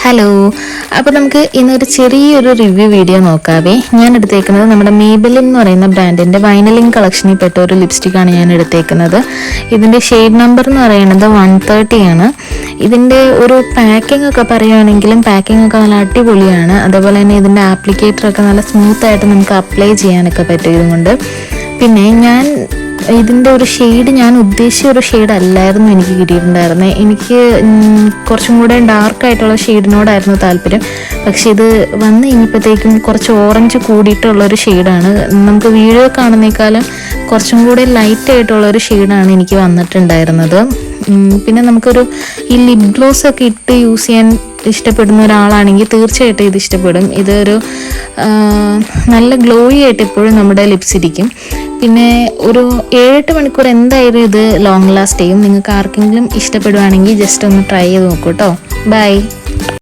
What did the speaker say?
Hello, അപ്പോൾ നമുക്ക് ഇന്നൊരു ചെറിയൊരു റിവ്യൂ വീഡിയോ നോക്കാവേ. ഞാൻ എടുത്തേക്കുന്നത് നമ്മുടെ മേബലിൻ എന്ന് പറയുന്ന ബ്രാൻഡിൻ്റെ വൈനലിൻ കളക്ഷനിൽ പെട്ട ഒരു ലിപ്സ്റ്റിക്കാണ് ഞാൻ എടുത്തേക്കുന്നത്. ഇതിൻ്റെ ഷെയ്ഡ് നമ്പർ എന്ന് പറയുന്നത് 130 ആണ്. ഇതിൻ്റെ ഒരു പാക്കിംഗ് ഒക്കെ പറയുകയാണെങ്കിലും പാക്കിംഗ് ഒക്കെ നല്ല അടിപൊളിയാണ്. അതേപോലെ തന്നെ ഇതിൻ്റെ ആപ്ലിക്കേറ്ററൊക്കെ നല്ല സ്മൂത്തായിട്ട് നമുക്ക് അപ്ലൈ ചെയ്യാനൊക്കെ പറ്റും ഇതുകൊണ്ട്. പിന്നെ ഇതിൻ്റെ ഒരു ഷെയ്ഡ് ഞാൻ ഉദ്ദേശിച്ച ഒരു ഷെയ്ഡ് അല്ലായിരുന്നു എനിക്ക് കിട്ടിയിട്ടുണ്ടായിരുന്നത്. എനിക്ക് കുറച്ചും കൂടെ ഡാർക്കായിട്ടുള്ള ഷെയ്ഡിനോടായിരുന്നു താല്പര്യം. പക്ഷെ ഇത് വന്നു കഴിഞ്ഞപ്പോഴത്തേക്കും കുറച്ച് ഓറഞ്ച് കൂടിയിട്ടുള്ളൊരു ഷെയ്ഡാണ്. നമുക്ക് വീഡിയോ കാണുന്നേക്കാളും കുറച്ചും കൂടെ ലൈറ്റായിട്ടുള്ളൊരു ഷെയ്ഡാണ് എനിക്ക് വന്നിട്ടുണ്ടായിരുന്നത്. പിന്നെ നമുക്കൊരു ഈ ലിപ് ഗ്ലോസ് ഒക്കെ ഇട്ട് യൂസ് ചെയ്യാൻ ഇഷ്ടപ്പെടുന്ന ഒരാളാണെങ്കിൽ തീർച്ചയായിട്ടും ഇത് ഇഷ്ടപ്പെടും. ഇതൊരു നല്ല ഗ്ലോയി ആയിട്ട് എപ്പോഴും നമ്മുടെ ലിപ്സ് ഇരിക്കും. പിന്നെ ഒരു 7-8 മണിക്കൂർ എന്തായാലും ഇത് ലോങ് ലാസ്റ്റ് ചെയ്യും. നിങ്ങൾക്ക് ആർക്കെങ്കിലും ഇഷ്ടപ്പെടുവാണെങ്കിൽ ജസ്റ്റ് ഒന്ന് ട്രൈ ചെയ്ത് നോക്കൂ കേട്ടോ. ബൈ.